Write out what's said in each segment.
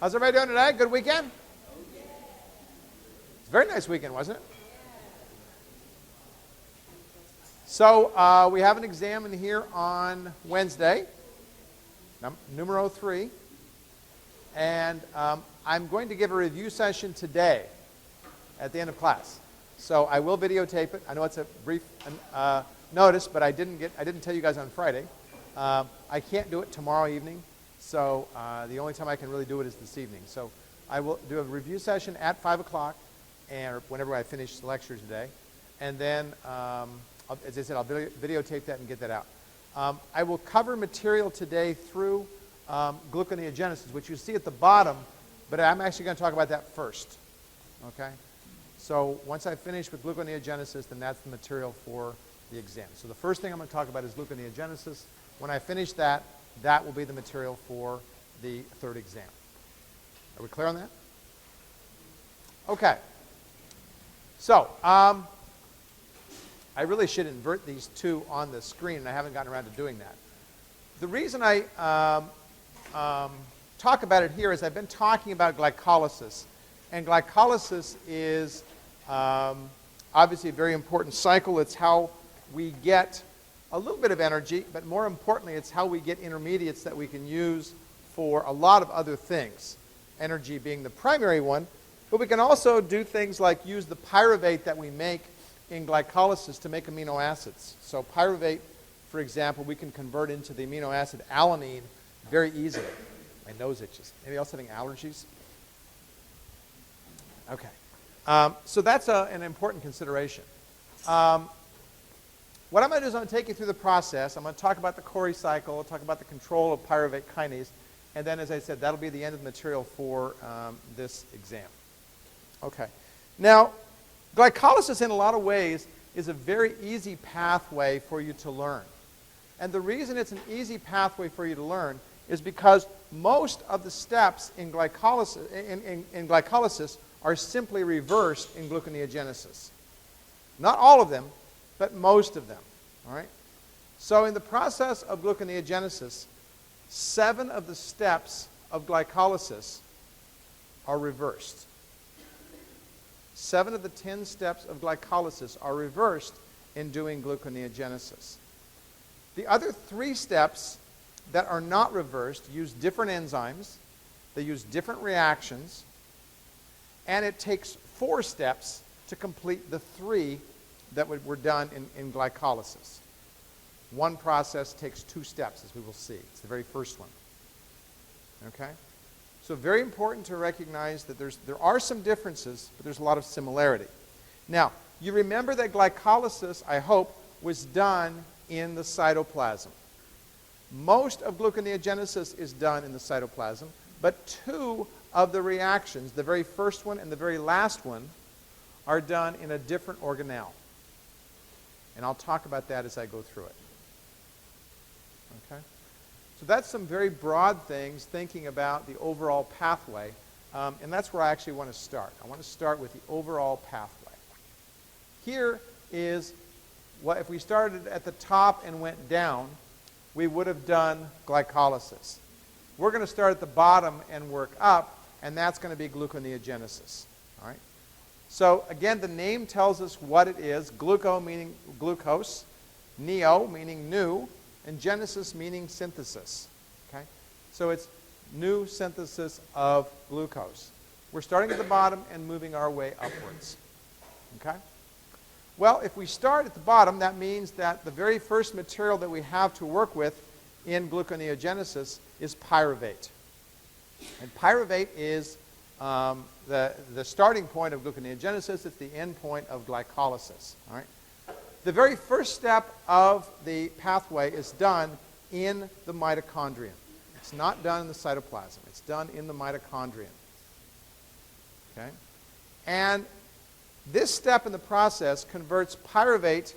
How's everybody doing today? Good weekend? It's a very nice weekend, wasn't it? So we have an exam in here on Wednesday, numero 3. And I'm going to give a review session today at the end of class. So I will videotape it. I know it's a brief notice, but I didn't tell you guys on Friday. I can't do it tomorrow evening, so the only time I can really do it is this evening. So I will do a review session at 5 o'clock, or whenever I finish the lecture today. And then, as I said, I'll videotape that and get that out. I will cover material today through gluconeogenesis, which you see at the bottom, but I'm actually going to talk about that first. Okay? So once I finish with gluconeogenesis, then that's the material for the exam. So the first thing I'm going to talk about is gluconeogenesis. When I finish that, that will be the material for the third exam. Are we clear on that? Okay. So I really should invert these two on the screen, and I haven't gotten around to doing that. The reason I talk about it here is I've been talking about glycolysis. And glycolysis is obviously a very important cycle. It's how we get a little bit of energy, but more importantly, it's how we get intermediates that we can use for a lot of other things, energy being the primary one. But we can also do things like use the pyruvate that we make in glycolysis to make amino acids. So pyruvate, for example, we can convert into the amino acid alanine very easily. My nose itches. Anybody else having allergies? Okay. So that's an important consideration. What I'm going to do is I'm going to take you through the process. I'm going to talk about the Cory cycle, I'll talk about the control of pyruvate kinase, and then, as I said, that'll be the end of the material for this exam. Okay. Now, glycolysis in a lot of ways is a very easy pathway for you to learn. And the reason it's an easy pathway for you to learn is because most of the steps in glycolysis are simply reversed in gluconeogenesis. Not all of them, but most of them. All right? So in the process of gluconeogenesis, 7 of the steps of glycolysis are reversed. 7 of the 10 steps of glycolysis are reversed in doing gluconeogenesis. The other 3 steps that are not reversed use different enzymes, they use different reactions, and it takes 4 steps to complete the 3 that were done in glycolysis. One process takes 2 steps, as we will see. It's the very first one. Okay? So very important to recognize that there are some differences, but there's a lot of similarity. Now, you remember that glycolysis, I hope, was done in the cytoplasm. Most of gluconeogenesis is done in the cytoplasm, but 2 of the reactions, the very first one and the very last one, are done in a different organelle. And I'll talk about that as I go through it. Okay? So that's some very broad things, thinking about the overall pathway. And that's where I actually want to start. I want to start with the overall pathway. Here is what, if we started at the top and went down, we would have done glycolysis. We're going to start at the bottom and work up, and that's going to be gluconeogenesis. All right? So again, the name tells us what it is. Gluco meaning glucose, neo meaning new, and genesis meaning synthesis. Okay? So it's new synthesis of glucose. We're starting at the bottom and moving our way upwards. Okay? Well, if we start at the bottom, that means that the very first material that we have to work with in gluconeogenesis is pyruvate. And pyruvate is the starting point of gluconeogenesis. It's the end point of glycolysis. All right? The very first step of the pathway is done in the mitochondrion. It's not done in the cytoplasm. It's done in the mitochondrion. Okay? And this step in the process converts pyruvate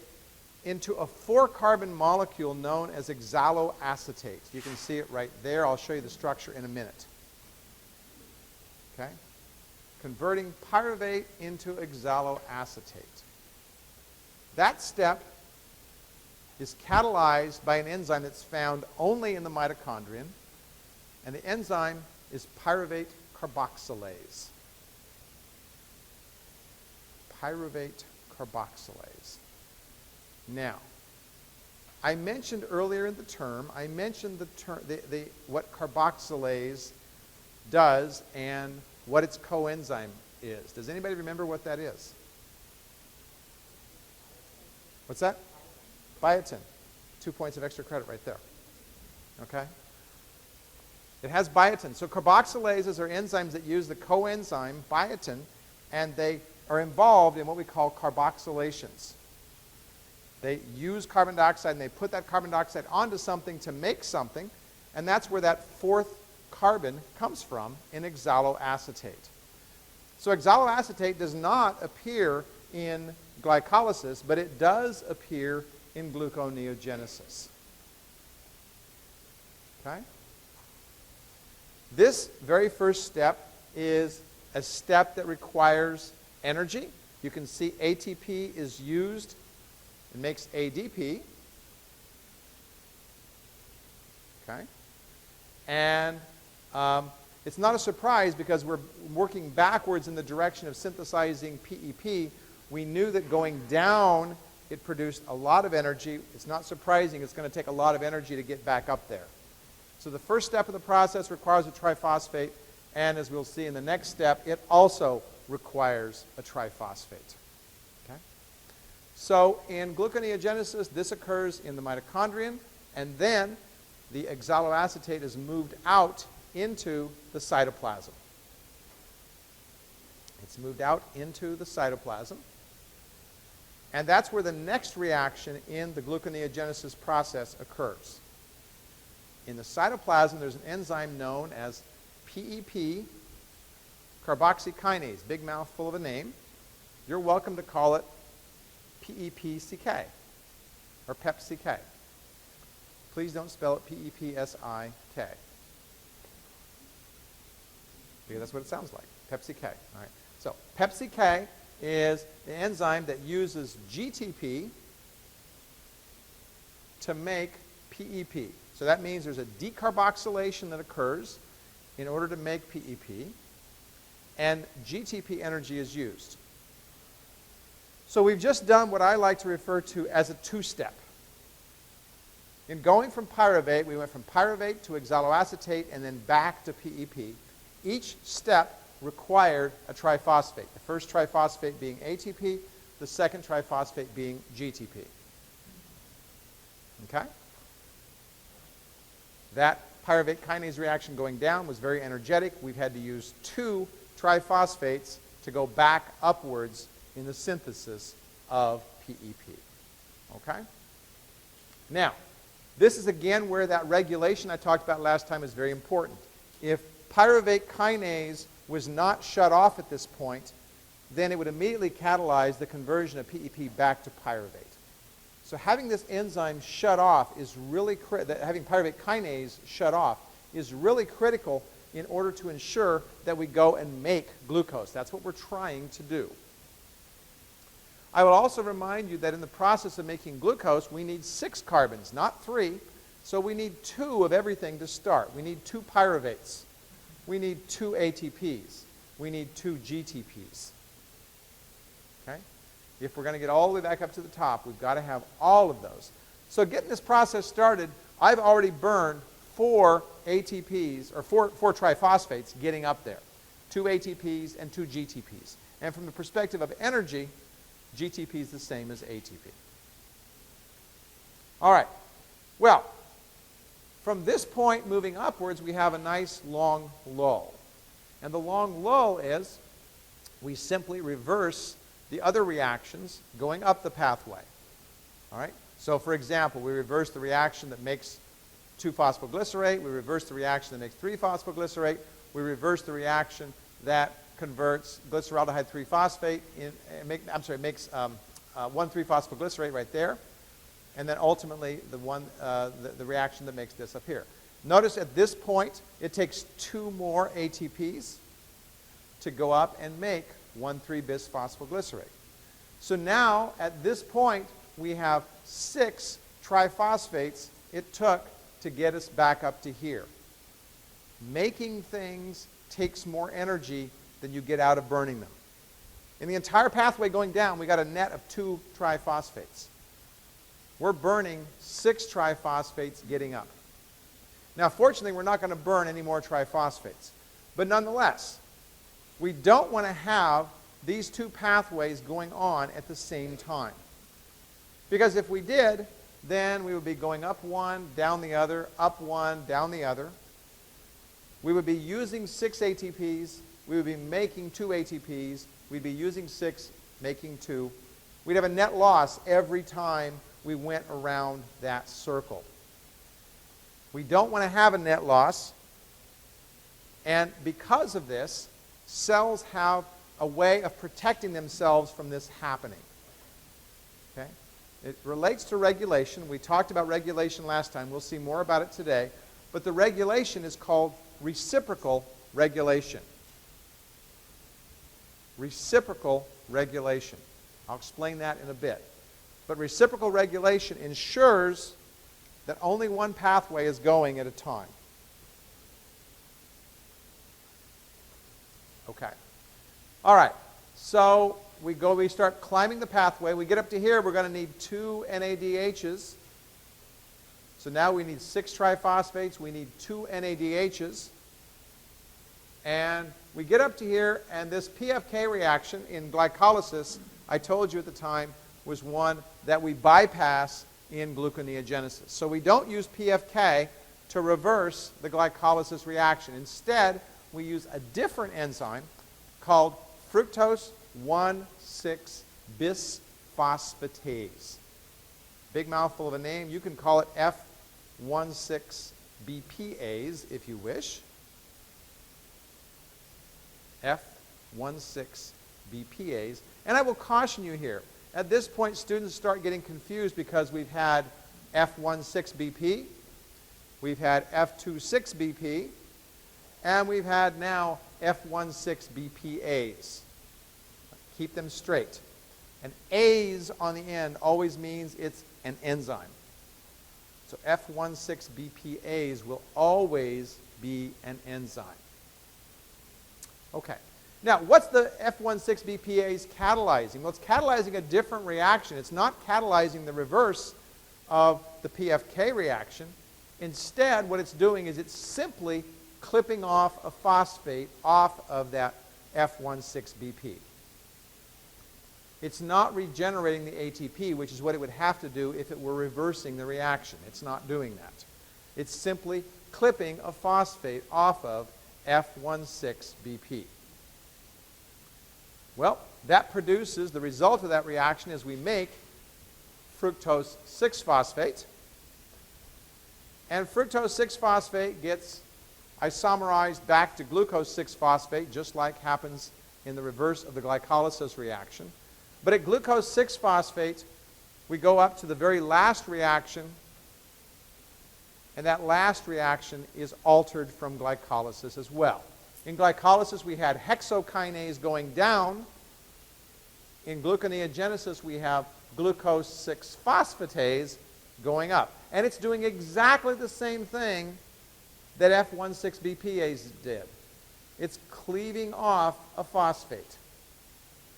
into a 4-carbon molecule known as oxaloacetate. You can see it right there. I'll show you the structure in a minute. Okay? Converting pyruvate into oxaloacetate. That step is catalyzed by an enzyme that's found only in the mitochondrion, and the enzyme is pyruvate carboxylase. Pyruvate carboxylase. Now, I mentioned earlier in the term, what carboxylase does and what its coenzyme is. Does anybody remember what that is? What's that? Biotin. 2 points of extra credit right there. Okay? It has biotin. So carboxylases are enzymes that use the coenzyme biotin, and they are involved in what we call carboxylations. They use carbon dioxide and they put that carbon dioxide onto something to make something, and that's where that fourth carbon comes from in oxaloacetate. So oxaloacetate does not appear in glycolysis, but it does appear in gluconeogenesis. Okay? This very first step is a step that requires energy. You can see ATP is used. It makes ADP. Okay? And it's not a surprise because we're working backwards in the direction of synthesizing PEP. We knew that going down, it produced a lot of energy. It's not surprising it's going to take a lot of energy to get back up there. So the first step of the process requires a triphosphate, and as we'll see in the next step, it also requires a triphosphate. Okay? So in gluconeogenesis, this occurs in the mitochondrion, and then the oxaloacetate is moved out into the cytoplasm. It's moved out into the cytoplasm. And that's where the next reaction in the gluconeogenesis process occurs. In the cytoplasm, there's an enzyme known as PEP carboxykinase, big mouthful of a name. You're welcome to call it PEPCK or PEPCK. Please don't spell it PEPSIK. Because that's what it sounds like, PEPCK. All right. So PEPCK is the enzyme that uses GTP to make PEP. So that means there's a decarboxylation that occurs in order to make PEP, and GTP energy is used. So we've just done what I like to refer to as a two-step. In going from pyruvate, we went from pyruvate to oxaloacetate and then back to PEP. Each step required a triphosphate. The first triphosphate being ATP, the second triphosphate being GTP. Okay? That pyruvate kinase reaction going down was very energetic. We've had to use 2 triphosphates to go back upwards in the synthesis of PEP. Okay? Now, this is again where that regulation I talked about last time is very important. If pyruvate kinase was not shut off at this point, then it would immediately catalyze the conversion of PEP back to pyruvate. So having this enzyme shut off is really having pyruvate kinase shut off is really critical in order to ensure that we go and make glucose. That's what we're trying to do. I will also remind you that in the process of making glucose, we need 6 carbons, not 3. So we need 2 of everything to start. We need 2 pyruvates. We need 2 ATPs. We need 2 GTPs. Okay? If we're going to get all the way back up to the top, we've got to have all of those. So getting this process started, I've already burned 4 ATPs, or 4 triphosphates getting up there. 2 ATPs and 2 GTPs. And from the perspective of energy, GTP is the same as ATP. All right. Well, from this point moving upwards, we have a nice long lull. And the long lull is we simply reverse the other reactions going up the pathway. All right? So, for example, we reverse the reaction that makes 2-phosphoglycerate. We reverse the reaction that makes 3-phosphoglycerate. We reverse the reaction that converts glyceraldehyde 3-phosphate makes 1,3-phosphoglycerate right there, and then ultimately the reaction that makes this up here. Notice at this point it takes 2 more ATPs to go up and make 1,3-bisphosphoglycerate. So now at this point we have 6 triphosphates it took to get us back up to here. making things takes more energy than you get out of burning them. In the entire pathway going down, we got a net of 2 triphosphates. We're burning 6 triphosphates getting up. Now, fortunately, we're not going to burn any more triphosphates. But nonetheless, we don't want to have these 2 pathways going on at the same time. Because if we did, then we would be going up one, down the other, up one, down the other. We would be using 6 ATPs. We would be making 2 ATPs. We'd be using 6, making 2. We'd have a net loss every time we went around that circle. We don't want to have a net loss. And because of this, cells have a way of protecting themselves from this happening. Okay? It relates to regulation. We talked about regulation last time. We'll see more about it today. But the regulation is called reciprocal regulation. Reciprocal regulation. I'll explain that in a bit. But reciprocal regulation ensures that only one pathway is going at a time. Okay. All right. So we start climbing the pathway. We get up to here, we're going to need 2 NADHs. So now we need 6 triphosphates. We need 2 NADHs. And we get up to here, and this PEPCK reaction in glycolysis, I told you at the time, was one that we bypass in gluconeogenesis. So we don't use PEPCK to reverse the glycolysis reaction. Instead, we use a different enzyme called fructose 1,6-bisphosphatase. Big mouthful of a name. You can call it F16BPase if you wish. F16BPase. And I will caution you here. At this point, students start getting confused because we've had F16BP, we've had F26BP, and we've had now F16BPase. Keep them straight. An A's on the end always means it's an enzyme. So F16BPase will always be an enzyme. Okay. Now, what's the F16BPase catalyzing? Well, it's catalyzing a different reaction. It's not catalyzing the reverse of the PEPCK reaction. Instead, what it's doing is it's simply clipping off a phosphate off of that F16BP. It's not regenerating the ATP, which is what it would have to do if it were reversing the reaction. It's not doing that. It's simply clipping a phosphate off of F16BP. Well, that produces, the result of that reaction is we make fructose 6-phosphate. And fructose 6-phosphate gets isomerized back to glucose 6-phosphate, just like happens in the reverse of the glycolysis reaction. But at glucose 6-phosphate, we go up to the very last reaction, and that last reaction is altered from glycolysis as well. In glycolysis, we had hexokinase going down. In gluconeogenesis, we have glucose 6-phosphatase going up. And it's doing exactly the same thing that F16BPase did. It's cleaving off a phosphate.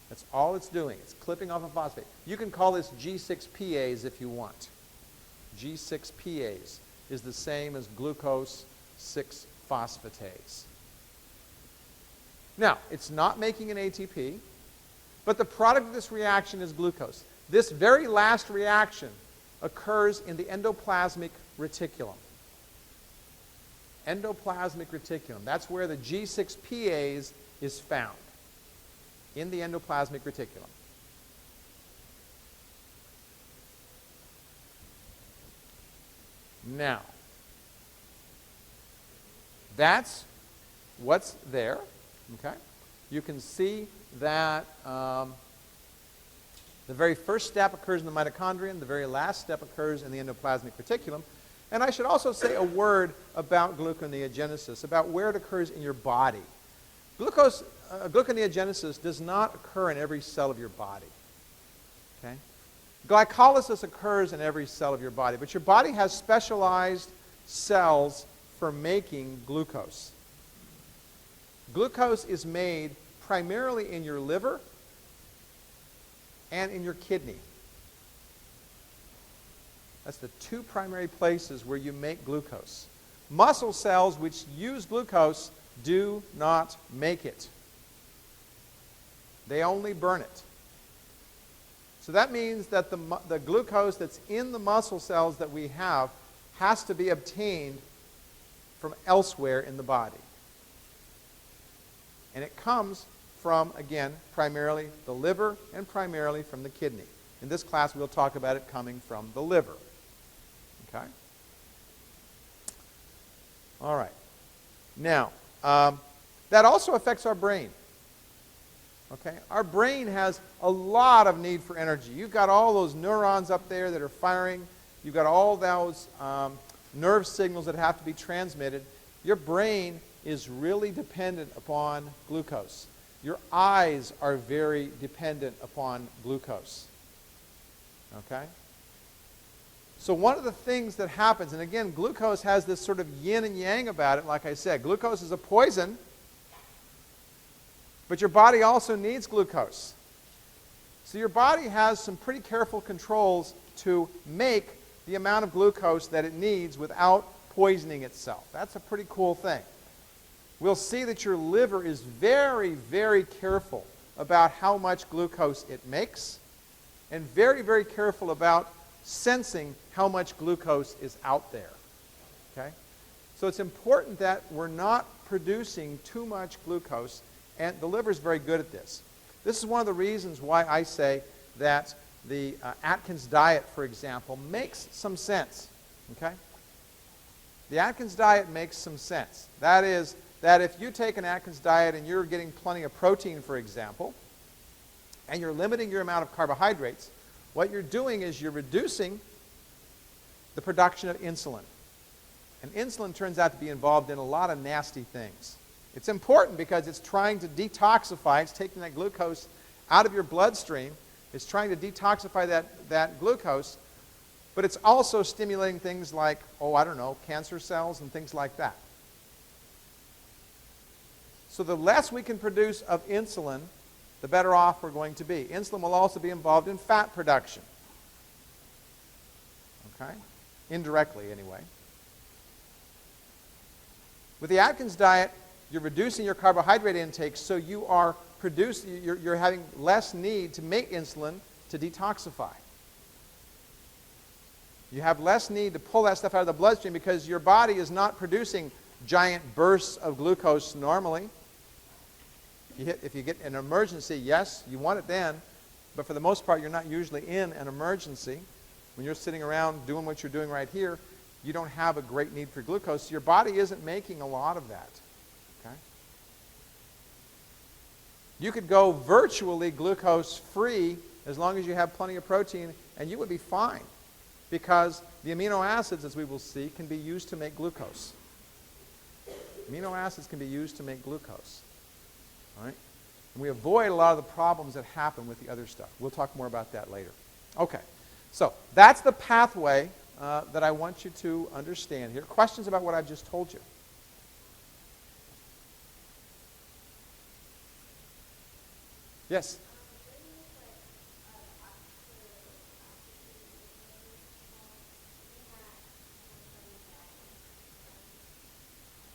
That's all it's doing. It's clipping off a phosphate. You can call this G6Pase if you want. G6Pase is the same as glucose 6-phosphatase. Now, it's not making an ATP, but the product of this reaction is glucose. This very last reaction occurs in the endoplasmic reticulum. Endoplasmic reticulum. That's where the G6Pase is found, in the endoplasmic reticulum. Now, that's what's there. Okay? You can see that the very first step occurs in the mitochondrion, the very last step occurs in the endoplasmic reticulum. And I should also say a word about gluconeogenesis, about where it occurs in your body. Gluconeogenesis does not occur in every cell of your body. Okay? Glycolysis occurs in every cell of your body, but your body has specialized cells for making glucose. Glucose is made primarily in your liver and in your kidney. That's the two primary places where you make glucose. Muscle cells which use glucose do not make it. They only burn it. So that means that the glucose that's in the muscle cells that we have has to be obtained from elsewhere in the body. And it comes from, again, primarily the liver and primarily from the kidney. In this class, we'll talk about it coming from the liver. Okay? All right. Now, that also affects our brain. Okay? Our brain has a lot of need for energy. You've got all those neurons up there that are firing. You've got all those nerve signals that have to be transmitted. Your brain is really dependent upon glucose. Your eyes are very dependent upon glucose. Okay? So one of the things that happens, and again, glucose has this sort of yin and yang about it, like I said. Glucose is a poison, but your body also needs glucose. So your body has some pretty careful controls to make the amount of glucose that it needs without poisoning itself. That's a pretty cool thing. We'll see that your liver is very, very careful about how much glucose it makes, and very, very careful about sensing how much glucose is out there. Okay? So it's important that we're not producing too much glucose, and the liver is very good at this. This is one of the reasons why I say that the Atkins diet, for example, makes some sense. Okay? The Atkins diet makes some sense. That is, that if you take an Atkins diet and you're getting plenty of protein, for example, and you're limiting your amount of carbohydrates, what you're doing is you're reducing the production of insulin. And insulin turns out to be involved in a lot of nasty things. It's important because it's trying to detoxify. It's taking that glucose out of your bloodstream. It's trying to detoxify that glucose. But it's also stimulating things like, cancer cells and things like that. So the less we can produce of insulin, the better off we're going to be. Insulin will also be involved in fat production. Okay? Indirectly, anyway. With the Atkins diet, you're reducing your carbohydrate intake, so you are you're having less need to make insulin to detoxify. You have less need to pull that stuff out of the bloodstream because your body is not producing giant bursts of glucose normally. If you get an emergency, yes, you want it then, but for the most part, you're not usually in an emergency. When you're sitting around doing what you're doing right here, you don't have a great need for glucose. So your body isn't making a lot of that. Okay? You could go virtually glucose-free as long as you have plenty of protein, and you would be fine because the amino acids, as we will see, can be used to make glucose. Amino acids can be used to make glucose. All right? And we avoid a lot of the problems that happen with the other stuff. We'll talk more about that later. Okay. So that's the pathway that I want you to understand here. Questions about what I've just told you? Yes?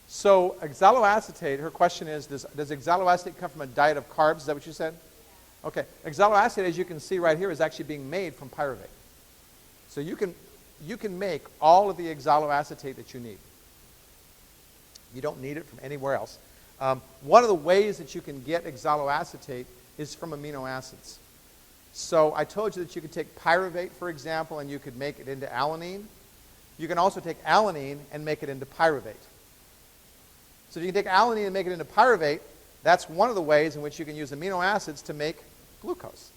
So oxaloacetate, her question is, does oxaloacetate come from a diet of carbs? Is that what you said? Okay. Oxaloacetate, as you can see right here, is actually being made from pyruvate. So you can make all of the oxaloacetate that you need. You don't need it from anywhere else. One of the ways that you can get oxaloacetate is from amino acids. So I told you that you could take pyruvate, for example, and you could make it into alanine. You can also take alanine and make it into pyruvate. So if you can take alanine and make it into pyruvate, that's one of the ways in which you can use amino acids to make glucose.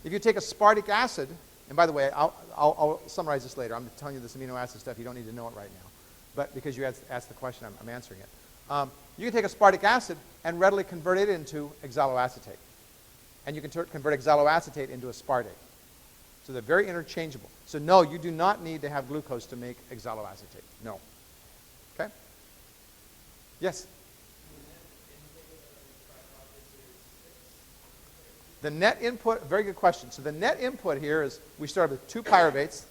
If you take aspartic acid, and by the way, I'll summarize this later. I'm telling you this amino acid stuff. You don't need to know it right now. But because you asked the question, I'm answering it. You can take aspartic acid and readily convert it into oxaloacetate. And you can convert oxaloacetate into aspartate. So they're very interchangeable. So no, you do not need to have glucose to make oxaloacetate. No. Yes? The net input, very good question. So the net input here is we start with 2 pyruvates,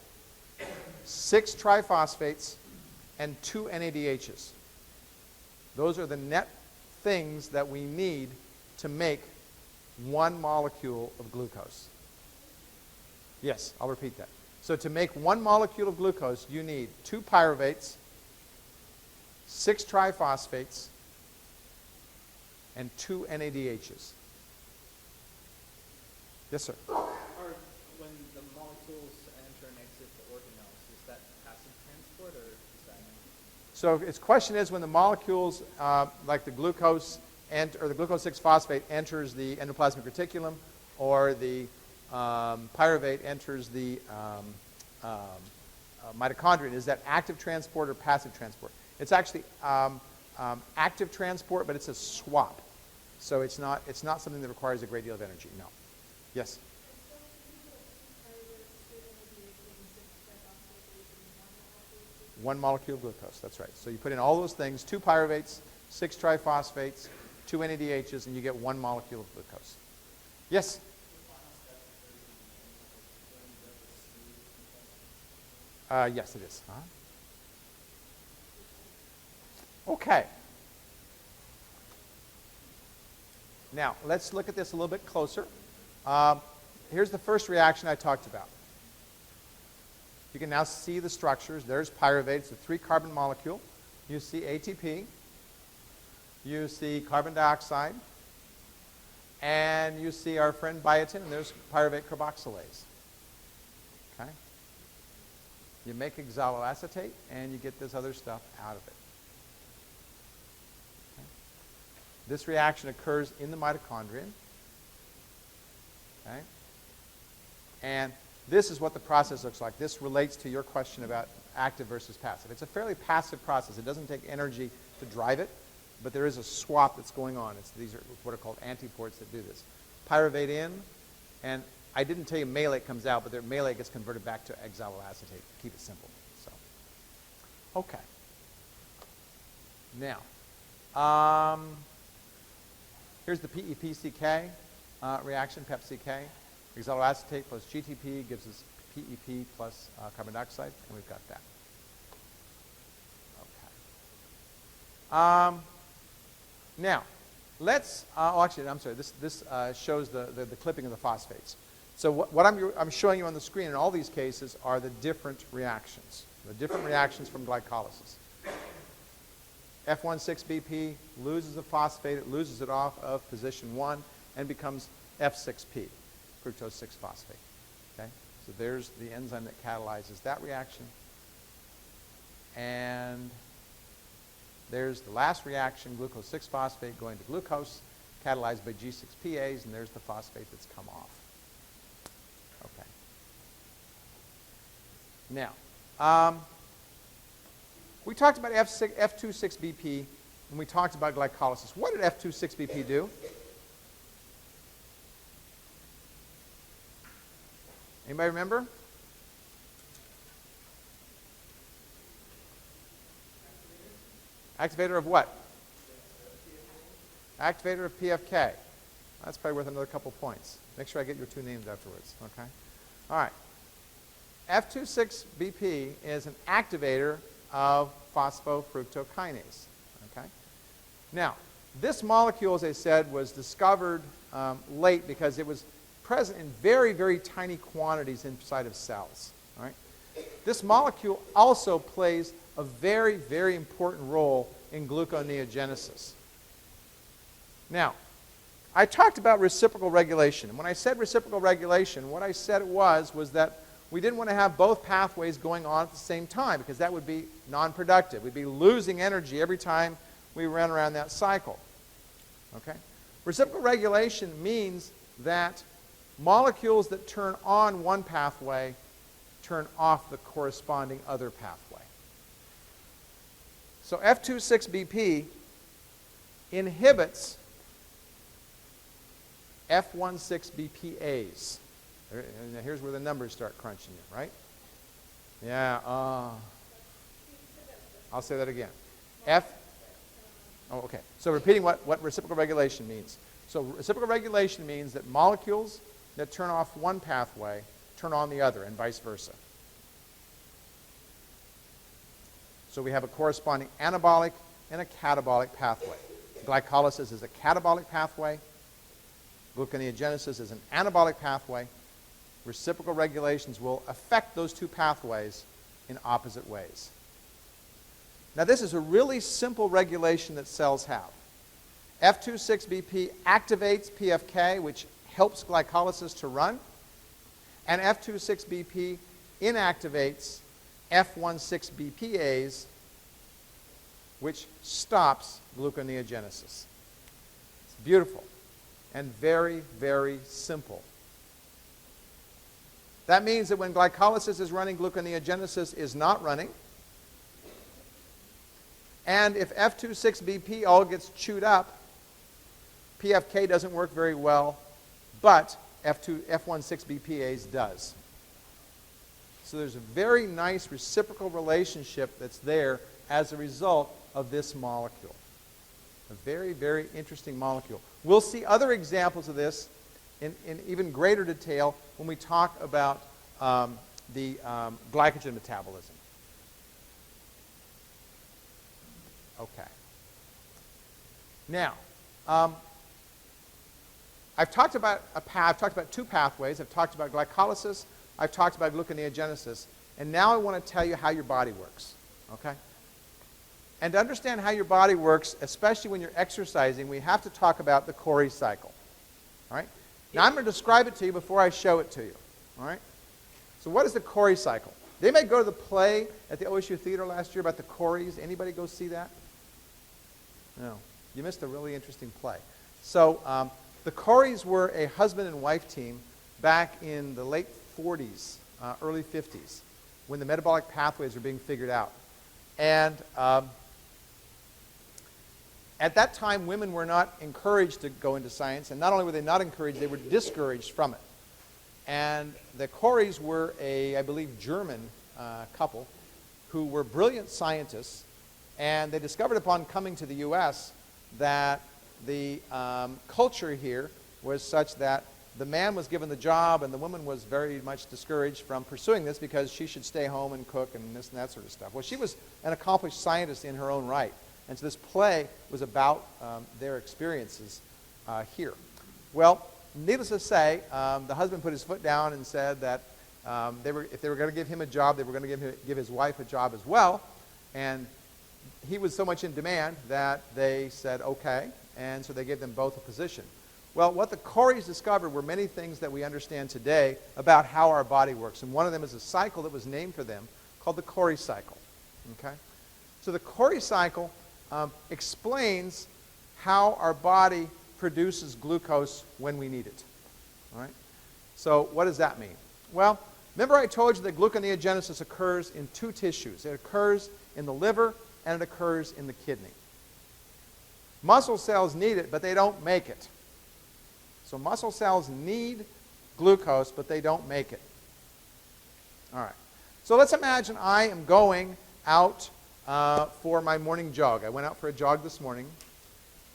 6 triphosphates, and 2 NADHs. Those are the net things that we need to make 1 molecule of glucose. Yes, I'll repeat that. So to make 1 molecule of glucose, you need 2 pyruvates, 6 triphosphates, and 2 NADHs. Yes, sir? Or when the molecules enter and exit the organelles, is that passive transport or is that not? So its question is when the molecules, like the glucose or the glucose 6-phosphate enters the endoplasmic reticulum, or the pyruvate enters the mitochondrion, is that active transport or passive transport? It's actually active transport, but it's a swap. So it's not something that requires a great deal of energy, no. Yes? One molecule of glucose, that's right. So you put in all those things, 2 pyruvates, 6 triphosphates, 2 NADHs, and you get 1 molecule of glucose. Yes? Yes, it is. Okay. Now, let's look at this a little bit closer. Here's the first reaction I talked about. You can now see the structures. There's pyruvate. It's a 3-carbon molecule. You see ATP. You see carbon dioxide. And you see our friend biotin, and there's pyruvate carboxylase. Okay? You make oxaloacetate, and you get this other stuff out of it. Okay? This reaction occurs in the mitochondrion. Okay? And this is what the process looks like. This relates to your question about active versus passive. It's a fairly passive process. It doesn't take energy to drive it, but there is a swap that's going on. These are what are called antiports that do this. Pyruvate in, and I didn't tell you malate comes out, but their malate gets converted back to oxaloacetate to keep it simple. So, okay. Now, here's the PEPCK reaction, PEPCK. Oxaloacetate plus GTP gives us PEP plus carbon dioxide, and we've got that. Okay. Now, let's, actually, I'm sorry, this shows the clipping of the phosphates. So what I'm showing you on the screen in all these cases are the different reactions from glycolysis. F16BP loses a phosphate, it loses it off of position 1 and becomes F6P, fructose 6-phosphate. Okay? So there's the enzyme that catalyzes that reaction. And there's the last reaction, glucose 6-phosphate going to glucose, catalyzed by G6PAs, and there's the phosphate that's come off. Okay. Now, we talked about F26BP when we talked about glycolysis. What did F26BP do? Anybody remember? Activator of what? Activator of PEPCK. That's probably worth another couple points. Make sure I get your 2 names afterwards. Okay? All right. F26BP is an activator of phosphofructokinase. Okay? Now, this molecule, as I said, was discovered late because it was present in very, very tiny quantities inside of cells. All right? This molecule also plays a very, very important role in gluconeogenesis. Now, I talked about reciprocal regulation. And when I said reciprocal regulation, what I said it was that we didn't want to have both pathways going on at the same time because that would be non-productive. We'd be losing energy every time we ran around that cycle. Okay? Reciprocal regulation means that molecules that turn on one pathway turn off the corresponding other pathway. So F26BP inhibits F16BPAs. Now here's where the numbers start crunching you, right? Yeah. I'll say that again. Oh, okay. So repeating what reciprocal regulation means. So reciprocal regulation means that molecules that turn off one pathway turn on the other, and vice versa. So we have a corresponding anabolic and a catabolic pathway. Glycolysis is a catabolic pathway. Gluconeogenesis is an anabolic pathway. Reciprocal regulations will affect those two pathways in opposite ways. Now, this is a really simple regulation that cells have. F26BP activates PEPCK, which helps glycolysis to run, and F26BP inactivates F16BPase, which stops gluconeogenesis. It's beautiful and very, very simple. That means that when glycolysis is running, gluconeogenesis is not running. And if F26BP all gets chewed up, PEPCK doesn't work very well, but F16BPase does. So there's a very nice reciprocal relationship that's there as a result of this molecule. A very, very interesting molecule. We'll see other examples of this in even greater detail when we talk about the glycogen metabolism. Okay. Now, I've talked about two pathways. I've talked about glycolysis. I've talked about gluconeogenesis. And now I want to tell you how your body works. Okay? And to understand how your body works, especially when you're exercising, we have to talk about the Cory cycle. All right? Now, I'm going to describe it to you before I show it to you. All right? So what is the Cory cycle? They may go to the play at the OSU Theater last year about the Corys. Anybody go see that? No. You missed a really interesting play. So the Corys were a husband and wife team back in the late 40s, early 50s, when the metabolic pathways were being figured out. And at that time, women were not encouraged to go into science, and not only were they not encouraged, they were discouraged from it. And the Corys were a, I believe, German couple who were brilliant scientists, and they discovered upon coming to the U.S. that the culture here was such that the man was given the job and the woman was very much discouraged from pursuing this because she should stay home and cook and this and that sort of stuff. Well, she was an accomplished scientist in her own right. And so this play was about their experiences here. Well, needless to say, the husband put his foot down and said that if they were going to give him a job, they were going to give his wife a job as well. And he was so much in demand that they said, okay. And so they gave them both a position. Well, what the Corys discovered were many things that we understand today about how our body works. And one of them is a cycle that was named for them called the Cory Cycle. Okay? So the Cory Cycle explains how our body produces glucose when we need it. All right? So what does that mean? Well, remember I told you that gluconeogenesis occurs in two tissues. It occurs in the liver and it occurs in the kidney. Muscle cells need it, but they don't make it. So muscle cells need glucose, but they don't make it. All right. So let's imagine I am going out for my morning jog. I went out for a jog this morning.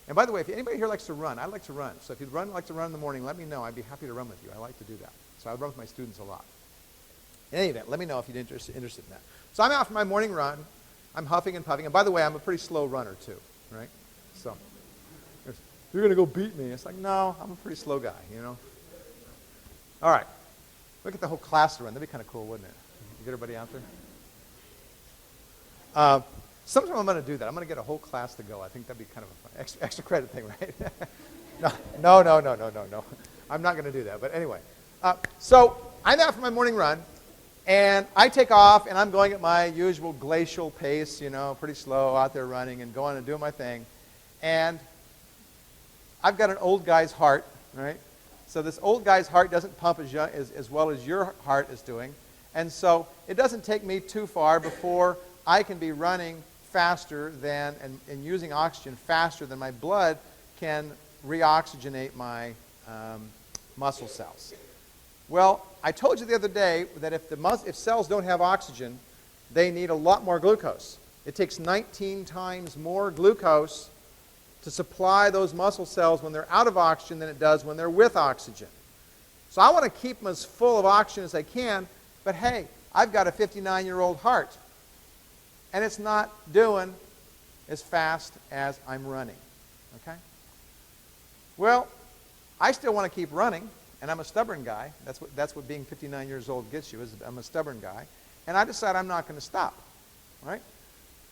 And by the way, if anybody here likes to run, I like to run. So if you'd like to run in the morning, let me know. I'd be happy to run with you. I like to do that. So I run with my students a lot. In any event, let me know if you're interested in that. So I'm out for my morning run. I'm huffing and puffing. And by the way, I'm a pretty slow runner too, right? So you're going to go beat me. It's like, no, I'm a pretty slow guy, you know. All right. Look at the whole class to run. That'd be kind of cool, wouldn't it? You get everybody out there? Sometime I'm going to do that. I'm going to get a whole class to go. I think that'd be kind of a fun extra credit thing, right? No. I'm not going to do that. But anyway. So I'm out for my morning run. And I take off, and I'm going at my usual glacial pace, you know, pretty slow out there running and going and doing my thing. And I've got an old guy's heart, right? So this old guy's heart doesn't pump as well as your heart is doing. And so it doesn't take me too far before I can be running faster than, and using oxygen faster than my blood can reoxygenate my muscle cells. Well, I told you the other day that if cells don't have oxygen, they need a lot more glucose. It takes 19 times more glucose to supply those muscle cells when they're out of oxygen than it does when they're with oxygen. So I want to keep them as full of oxygen as I can, but hey, I've got a 59-year-old heart, and it's not doing as fast as I'm running. Okay? Well, I still want to keep running, and I'm a stubborn guy. That's what being 59 years old gets you, is I'm a stubborn guy. And I decide I'm not going to stop. Right?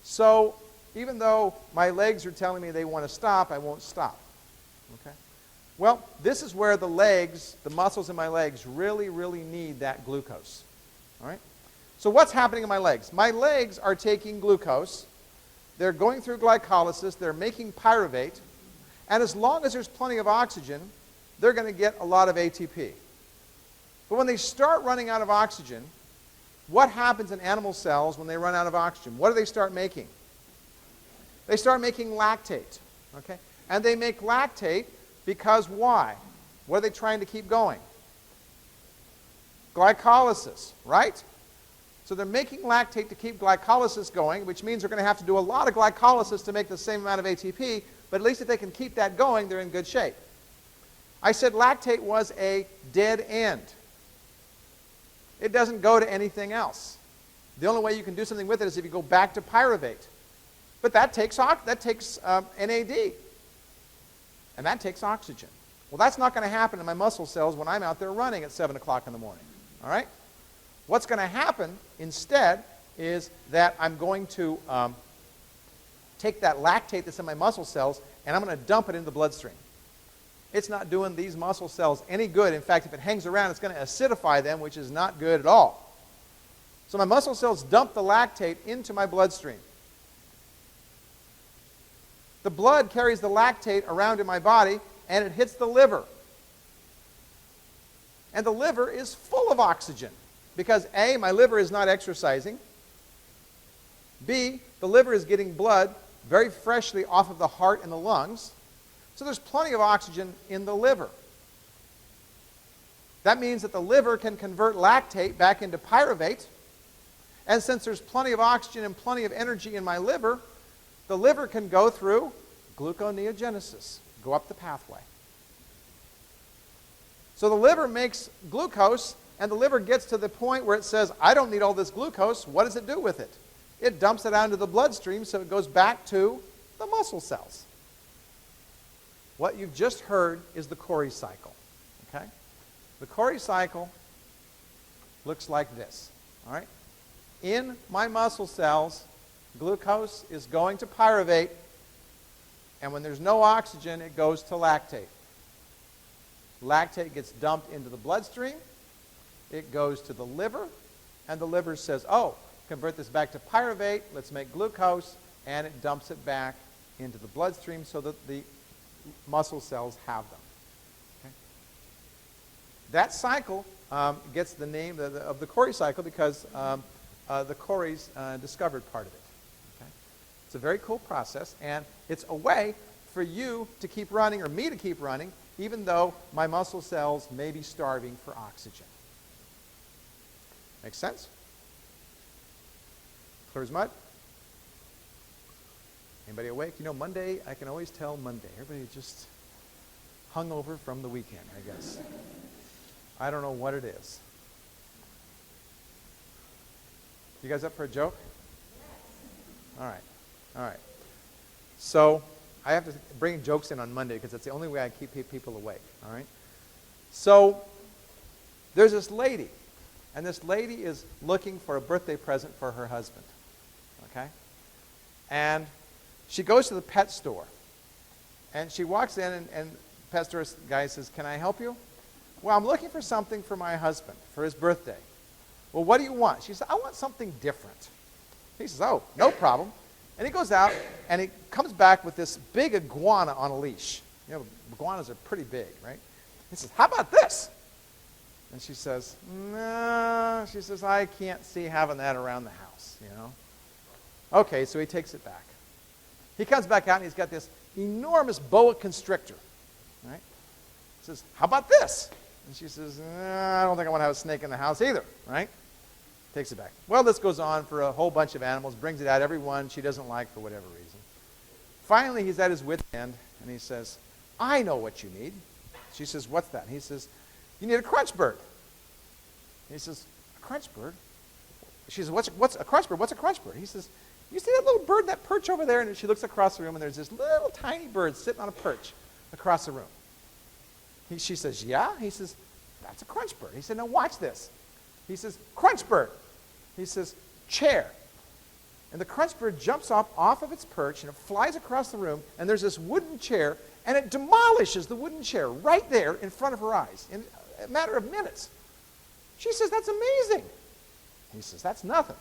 So even though my legs are telling me they want to stop, I won't stop. Okay? Well, this is where the legs, the muscles in my legs, really, really need that glucose. All right? So what's happening in my legs? My legs are taking glucose. They're going through glycolysis. They're making pyruvate. And as long as there's plenty of oxygen, they're going to get a lot of ATP. But when they start running out of oxygen, what happens in animal cells when they run out of oxygen? What do they start making? They start making lactate. Okay? And they make lactate because why? What are they trying to keep going? Glycolysis, right? So they're making lactate to keep glycolysis going, which means they're going to have to do a lot of glycolysis to make the same amount of ATP, but at least if they can keep that going, they're in good shape. I said lactate was a dead end. It doesn't go to anything else. The only way you can do something with it is if you go back to pyruvate. But that takes NAD, and that takes oxygen. Well, that's not going to happen in my muscle cells when I'm out there running at 7 o'clock in the morning. All right? What's going to happen instead is that I'm going to take that lactate that's in my muscle cells and I'm going to dump it into the bloodstream. It's not doing these muscle cells any good. In fact, if it hangs around, it's going to acidify them, which is not good at all. So my muscle cells dump the lactate into my bloodstream. The blood carries the lactate around in my body and it hits the liver. And the liver is full of oxygen. Because A, my liver is not exercising. B, the liver is getting blood very freshly off of the heart and the lungs. So there's plenty of oxygen in the liver. That means that the liver can convert lactate back into pyruvate. And since there's plenty of oxygen and plenty of energy in my liver, the liver can go through gluconeogenesis, go up the pathway. So the liver makes glucose, and the liver gets to the point where it says, I don't need all this glucose. What does it do with it? It dumps it out into the bloodstream so it goes back to the muscle cells. What you've just heard is the Cory cycle. Okay? The Cory cycle looks like this. All right? In my muscle cells, glucose is going to pyruvate, and when there's no oxygen, it goes to lactate. Lactate gets dumped into the bloodstream. It goes to the liver, and the liver says, oh, convert this back to pyruvate, let's make glucose, and it dumps it back into the bloodstream so that the muscle cells have them. Okay? That cycle gets the name of the Cory cycle because the Corys discovered part of it. Okay? It's a very cool process, and it's a way for you to keep running, or me to keep running, even though my muscle cells may be starving for oxygen. Make sense? Clear as mud? Anybody awake? You know, Monday, I can always tell Monday. Everybody just hung over from the weekend, I guess. I don't know what it is. You guys up for a joke? All right. All right. So I have to bring jokes in on Monday because it's the only way I keep people awake. All right. So there's this lady, and this lady is looking for a birthday present for her husband. Okay. And she goes to the pet store, and she walks in, and the pet store guy says, "Can I help you?" "Well, I'm looking for something for my husband for his birthday." "Well, what do you want?" She says, "I want something different." He says, "Oh, no problem." And he goes out, and he comes back with this big iguana on a leash. You know, iguanas are pretty big, right? He says, "How about this?" And she says, "No." She says, "I can't see having that around the house, you know." Okay, so he takes it back. He comes back out, and he's got this enormous boa constrictor, right? He says, "How about this?" And she says, "I don't think I want to have a snake in the house either," right? Takes it back. Well, this goes on for a whole bunch of animals, brings it out every one she doesn't like for whatever reason. finally, he's at his wit's end, and he says, I know what you need. She says, what's that? And he says, you need a crunch bird. And he says, a crunch bird? She says, what's a crunch bird? What's a crunch bird? He says, you see that little bird, that perch over there? And she looks across the room, and there's this little tiny bird sitting on a perch across the room. She says, yeah? He says, that's a crunch bird. He said, now watch this. He says, crunch bird. He says, chair. And the crunch bird jumps off of its perch, and it flies across the room, and there's this wooden chair, and it demolishes the wooden chair right there in front of her eyes in a matter of minutes. She says, that's amazing. He says, that's nothing.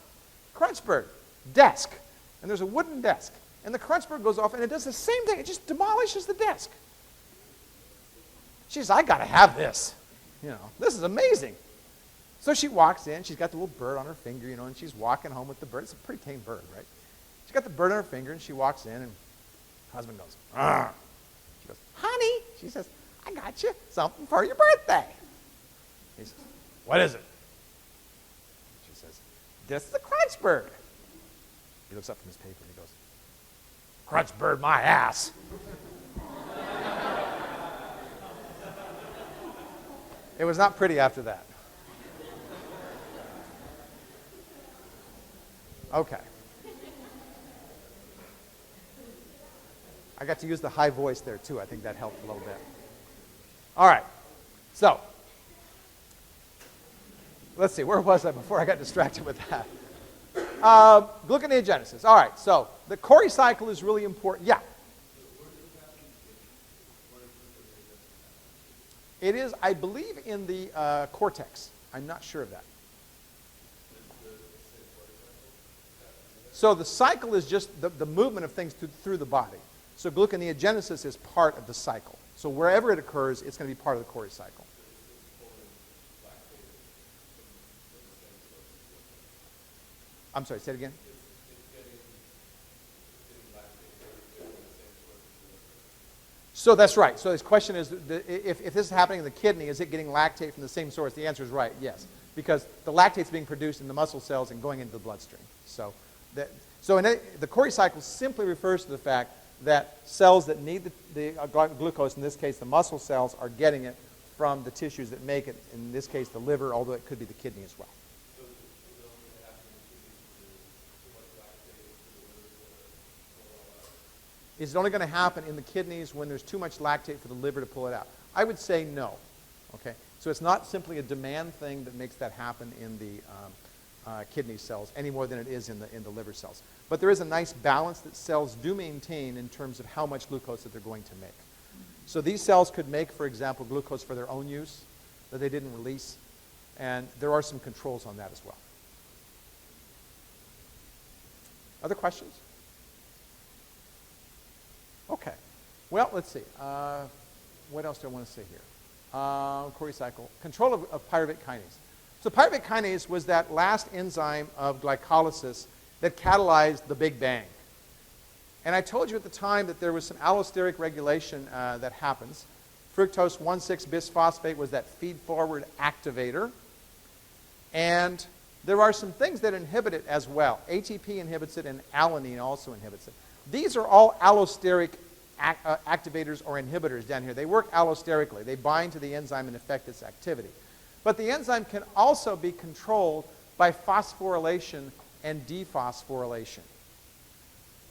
Crunch bird, desk. And there's a wooden desk. And the crunch bird goes off, and it does the same thing. It just demolishes the desk. She says, I got to have this. This is amazing. So she walks in. She's got the little bird on her finger, and she's walking home with the bird. It's a pretty tame bird, right? She's got the bird on her finger, and she walks in, and husband goes, Arr. She goes, honey, she says, I got you something for your birthday. He says, what is it? She says, this is a crunch bird. He looks up from his paper, and he goes, crunch bird my ass. It was not pretty after that. Okay. I got to use the high voice there, too. I think that helped a little bit. All right. So, let's see. Where was I before I got distracted with that? Gluconeogenesis. All right. So, the Cory cycle is really important. Yeah. It is, I believe, in the cortex. I'm not sure of that. So the cycle is just the movement of things through the body. So gluconeogenesis is part of the cycle. So wherever it occurs, it's going to be part of the Cory cycle. I'm sorry, say it again. So that's right. So his question is, if this is happening in the kidney, is it getting lactate from the same source? The answer is right, yes. Because the lactate's being produced in the muscle cells and going into the bloodstream. So the Cory cycle simply refers to the fact that cells that need the glucose, in this case the muscle cells, are getting it from the tissues that make it, in this case the liver, although it could be the kidney as well. Is it only going to happen in the kidneys when there's too much lactate for the liver to pull it out? I would say no. Okay, so it's not simply a demand thing that makes that happen in the kidney cells any more than it is in the liver cells. But there is a nice balance that cells do maintain in terms of how much glucose that they're going to make. So these cells could make, for example, glucose for their own use that they didn't release, and there are some controls on that as well. Other questions? Okay. Well, let's see. What else do I want to say here? Cory cycle. Control of pyruvate kinase. So pyruvate kinase was that last enzyme of glycolysis that catalyzed the Big Bang. And I told you at the time that there was some allosteric regulation that happens. Fructose 1,6-bisphosphate was that feed-forward activator. And there are some things that inhibit it as well. ATP inhibits it, and alanine also inhibits it. These are all allosteric activators or inhibitors down here. They work allosterically. They bind to the enzyme and affect its activity. But the enzyme can also be controlled by phosphorylation and dephosphorylation.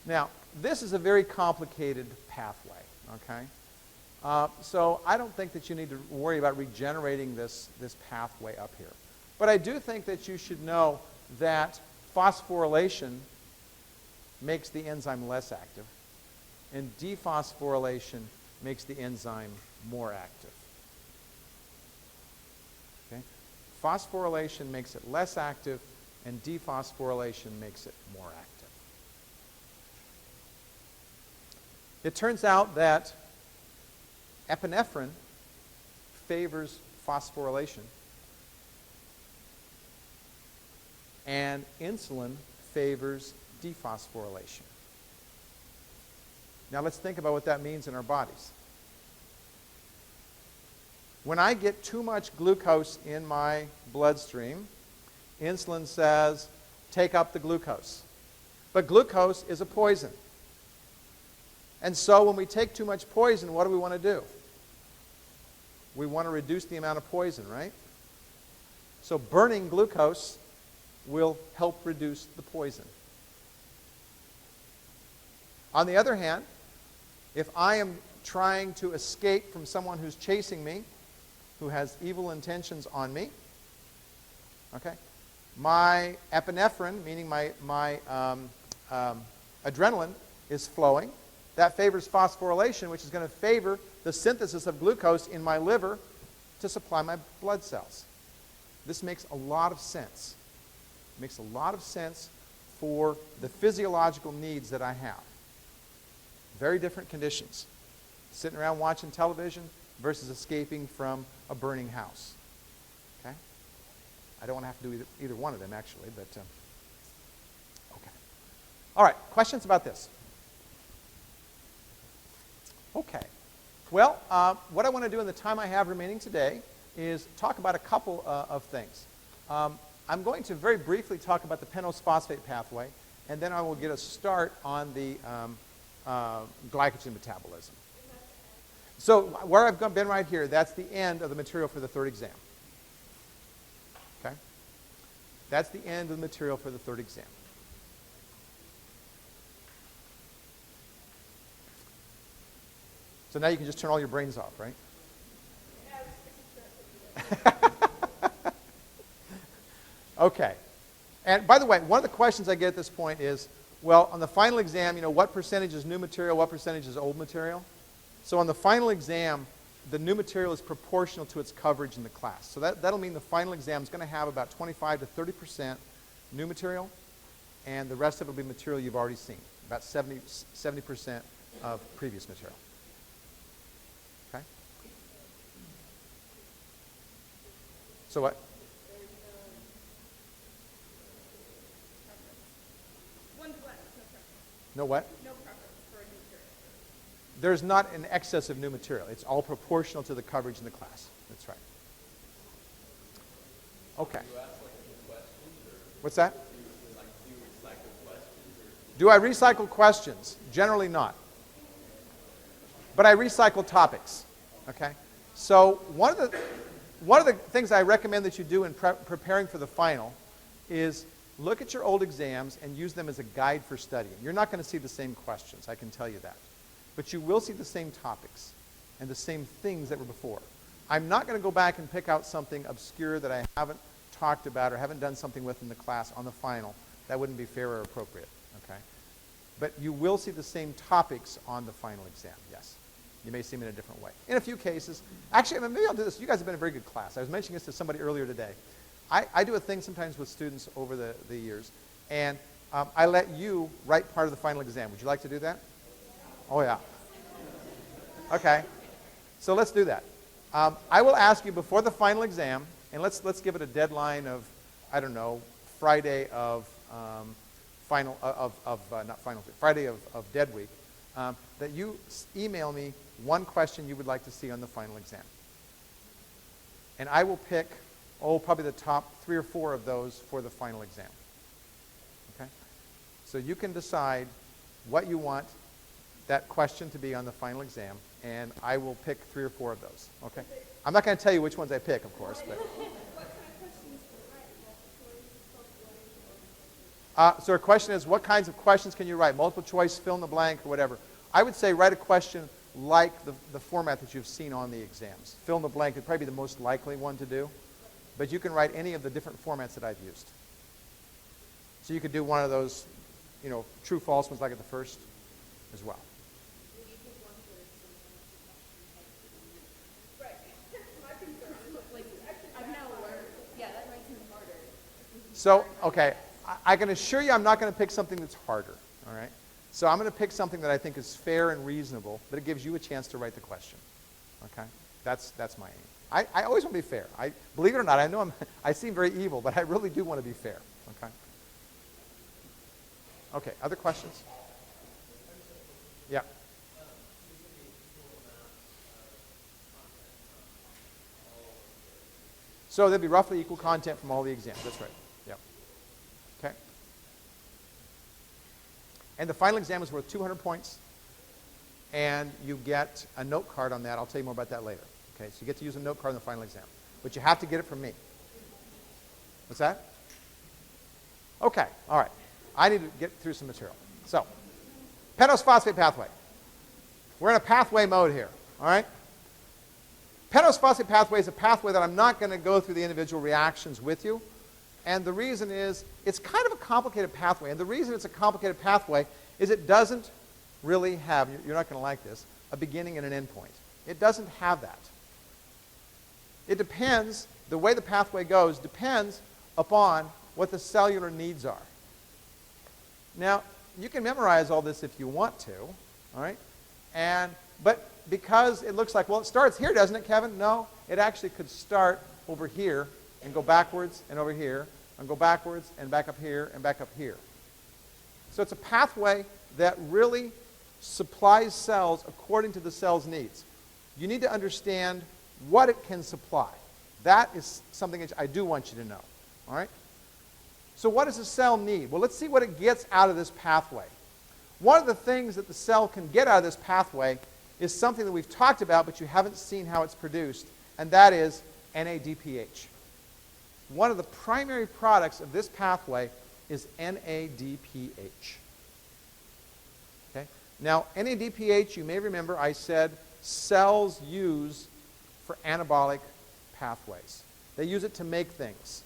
Now, this is a very complicated pathway, okay? So I don't think that you need to worry about regenerating this pathway up here. But I do think that you should know that phosphorylation makes the enzyme less active, and dephosphorylation makes the enzyme more active. Okay? Phosphorylation makes it less active, and dephosphorylation makes it more active. It turns out that epinephrine favors phosphorylation, and insulin favors dephosphorylation. Now let's think about what that means in our bodies. When I get too much glucose in my bloodstream, insulin says, take up the glucose. But glucose is a poison. And so when we take too much poison, what do we want to do? We want to reduce the amount of poison, right? So burning glucose will help reduce the poison. On the other hand, if I am trying to escape from someone who's chasing me, who has evil intentions on me, okay, my epinephrine, meaning my adrenaline, is flowing. That favors phosphorylation, which is going to favor the synthesis of glucose in my liver to supply my blood cells. This makes a lot of sense. It makes a lot of sense for the physiological needs that I have. Very different conditions. Sitting around watching television versus escaping from a burning house. Okay? I don't want to have to do either one of them, actually, but okay. All right, questions about this? Okay. Well, what I want to do in the time I have remaining today is talk about a couple of things. I'm going to very briefly talk about the pentose phosphate pathway, and then I will get a start on the glycogen metabolism. So where I've been right here, that's the end of the material for the third exam. Okay? That's the end of the material for the third exam. So now you can just turn all your brains off, right? Okay. And by the way, one of the questions I get at this point is, well, on the final exam, you know, what percentage is new material, what percentage is old material? So on the final exam, the new material is proportional to its coverage in the class. So that'll mean the final exam is going to have about 25 to 30% new material, and the rest of it will be material you've already seen, about 70% of previous material. Okay? So what? No what? No preference for a new material. There's not an excess of new material. It's all proportional to the coverage in the class. That's right. Okay. Do you ask like new questions, or What's that? do you recycle questions, or Do I recycle questions? Generally not. But I recycle topics. Okay? So one of the things I recommend that you do in preparing for the final is look at your old exams and use them as a guide for studying. You're not going to see the same questions, I can tell you that. But you will see the same topics and the same things that were before. I'm not going to go back and pick out something obscure that I haven't talked about or haven't done something with in the class on the final. That wouldn't be fair or appropriate. Okay? But you will see the same topics on the final exam, yes. You may see them in a different way. In a few cases, actually, maybe I'll do this. You guys have been a very good class. I was mentioning this to somebody earlier today. I do a thing sometimes with students over the years, and I let you write part of the final exam. Would you like to do that? Oh, yeah. Okay. So let's do that. I will ask you before the final exam, and let's give it a deadline of, I don't know, Friday of Friday of Dead Week, that you email me one question you would like to see on the final exam. And I will pick probably the top 3 or 4 of those for the final exam. Okay? So you can decide what you want that question to be on the final exam, and I will pick 3 or 4 of those. Okay? I'm not going to tell you which ones I pick, of course. But. So our question is, what kinds of questions can you write? Multiple choice, fill in the blank, or whatever. I would say write a question like the format that you've seen on the exams. Fill in the blank would probably be the most likely one to do. But you can write any of the different formats that I've used. So you could do one of those, you know, true, false ones like at the first as well. Right. My concern is, like, I've now learned, yeah, that might seem harder. So, okay, I can assure you I'm not going to pick something that's harder, all right? So I'm going to pick something that I think is fair and reasonable, but it gives you a chance to write the question, okay? That's my aim. I always want to be fair. Believe it or not, I know I seem very evil, but I really do want to be fair, okay? Okay, other questions? Yeah. So there'd be roughly equal content from all the exams. That's right. Yeah. Okay. And the final exam is worth 200 points. and you get a note card on that. I'll tell you more about that later. Okay, so you get to use a note card in the final exam. But you have to get it from me. What's that? Okay, all right. I need to get through some material. So, pentose phosphate pathway. We're in a pathway mode here, all right? Pentose phosphate pathway is a pathway that I'm not going to go through the individual reactions with you. And the reason is, it's kind of a complicated pathway. And the reason it's a complicated pathway is it doesn't really have, you're not going to like this, a beginning and an end point. It doesn't have that. It depends, the way the pathway goes depends upon what the cellular needs are. Now, you can memorize all this if you want to, all right? But because it looks like, well, it starts here, doesn't it, Kevin? No, it actually could start over here and go backwards and over here and go backwards and back up here and back up here. So it's a pathway that really supplies cells according to the cell's needs. You need to understand what it can supply. That is something that I do want you to know, all right? So what does a cell need? Well, let's see what it gets out of this pathway. One of the things that the cell can get out of this pathway is something that we've talked about, but you haven't seen how it's produced, and that is NADPH. One of the primary products of this pathway is NADPH. Okay? Now, NADPH, you may remember I said cells use for anabolic pathways. They use it to make things.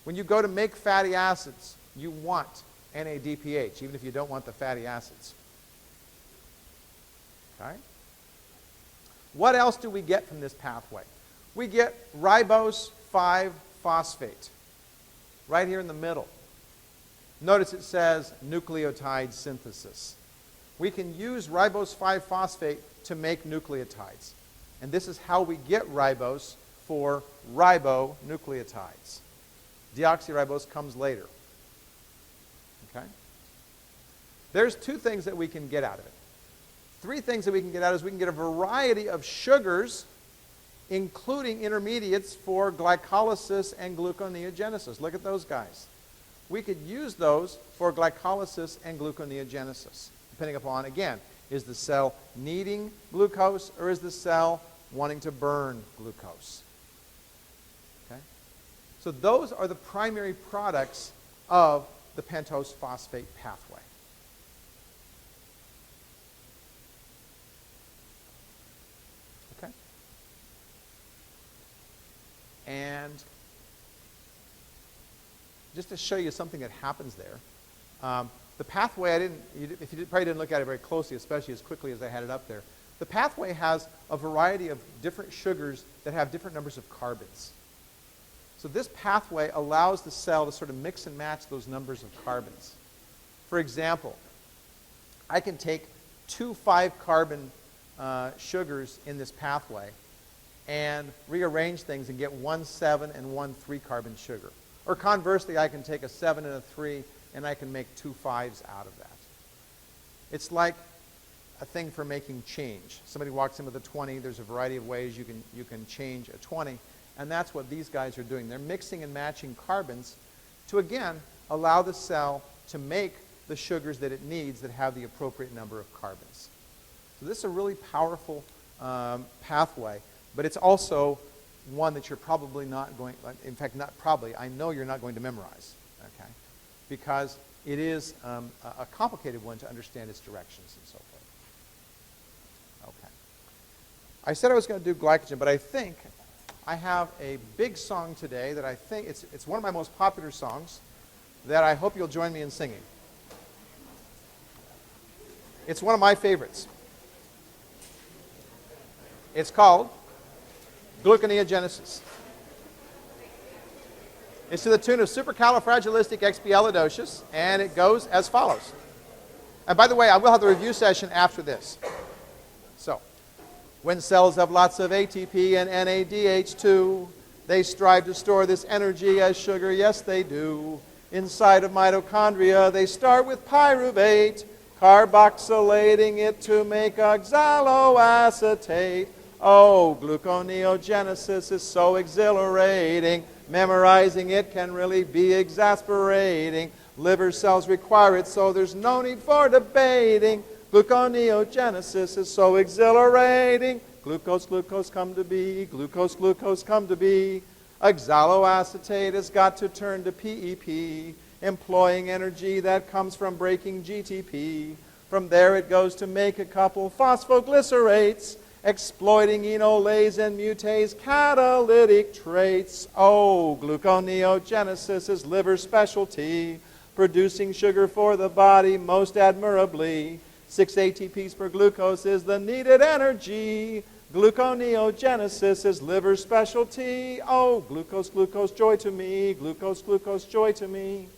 When you go to make fatty acids, you want NADPH, even if you don't want the fatty acids. Okay? What else do we get from this pathway? We get ribose 5-phosphate right here in the middle. Notice it says nucleotide synthesis. We can use ribose 5-phosphate to make nucleotides. And this is how we get ribose for ribonucleotides. Deoxyribose comes later. Okay? There's two things that we can get out of it. Three things that we can get out is we can get a variety of sugars, including intermediates for glycolysis and gluconeogenesis. Look at those guys. We could use those for glycolysis and gluconeogenesis, depending upon, again, is the cell needing glucose or is the cell wanting to burn glucose? Okay? So those are the primary products of the pentose phosphate pathway. Okay? And just to show you something that happens there, the pathway, probably didn't look at it very closely, especially as quickly as I had it up there. The pathway has a variety of different sugars that have different numbers of carbons. So this pathway allows the cell to sort of mix and match those numbers of carbons. For example, I can take two 5-carbon sugars in this pathway and rearrange things and get one 7 and one 3-carbon sugar. Or conversely, I can take a 7 and a 3 and I can make two 5s out of that. It's like a thing for making change. Somebody walks in with a 20, there's a variety of ways you can change a 20, and that's what these guys are doing. They're mixing and matching carbons to, again, allow the cell to make the sugars that it needs that have the appropriate number of carbons. So this is a really powerful pathway, but it's also one that you're probably not going, in fact, not probably, I know you're not going to memorize, okay? Because it is a complicated one to understand its directions and so forth. Okay. I said I was going to do glycogen, but I think I have a big song today that I think, it's one of my most popular songs that I hope you'll join me in singing. It's one of my favorites. It's called Gluconeogenesis. It's to the tune of Supercalifragilisticexpialidocious, and it goes as follows. And by the way, I will have the review session after this. So, when cells have lots of ATP and NADH2, they strive to store this energy as sugar. Yes, they do. Inside of mitochondria, they start with pyruvate, carboxylating it to make oxaloacetate. Oh, gluconeogenesis is so exhilarating. Memorizing it can really be exasperating. Liver cells require it, so there's no need for debating. Gluconeogenesis is so exhilarating. Glucose, glucose, come to be. Glucose, glucose, come to be. Oxaloacetate has got to turn to PEP, employing energy that comes from breaking GTP. From there it goes to make a couple phosphoglycerates, exploiting enolase and mutase catalytic traits. Oh, gluconeogenesis is liver specialty, producing sugar for the body most admirably. 6 ATPs per glucose is the needed energy. Gluconeogenesis is liver specialty. Oh, glucose, glucose, joy to me. Glucose, glucose, joy to me.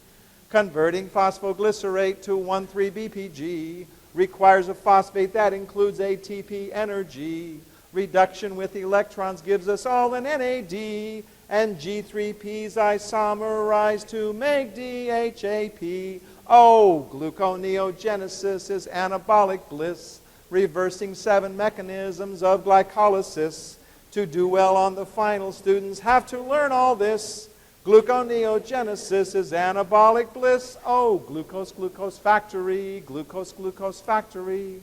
Converting phosphoglycerate to 1,3-BPG requires a phosphate that includes ATP energy. Reduction with electrons gives us all an NAD, and G3Ps isomerize to make DHAP. Oh, gluconeogenesis is anabolic bliss, reversing 7 mechanisms of glycolysis. To do well on the final, students have to learn all this. Gluconeogenesis is anabolic bliss. Oh, glucose, glucose factory, glucose, glucose factory.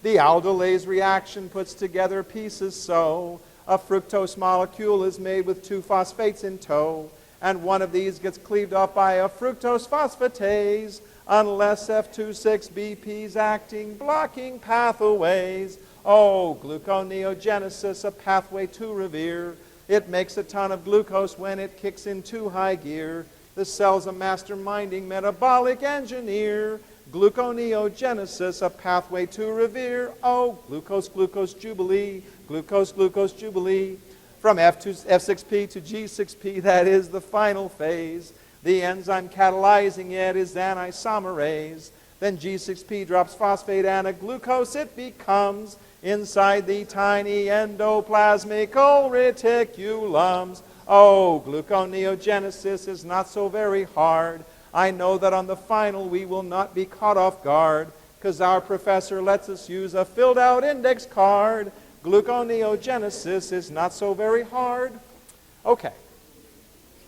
The aldolase reaction puts together pieces so a fructose molecule is made with 2 phosphates in tow, and one of these gets cleaved off by a fructose phosphatase unless F26BP's acting, blocking pathways. Oh, gluconeogenesis, a pathway to revere. It makes a ton of glucose when it kicks into high gear. The cell's a masterminding metabolic engineer. Gluconeogenesis, a pathway to revere. Oh, glucose, glucose jubilee. Glucose, glucose jubilee. From F6P to G6P, that is the final phase. The enzyme catalyzing it is an isomerase. Then G6P drops phosphate and a glucose it becomes inside the tiny endoplasmical reticulums. Oh, gluconeogenesis is not so very hard. I know that on the final we will not be caught off guard, because our professor lets us use a filled out index card. Gluconeogenesis is not so very hard. Okay.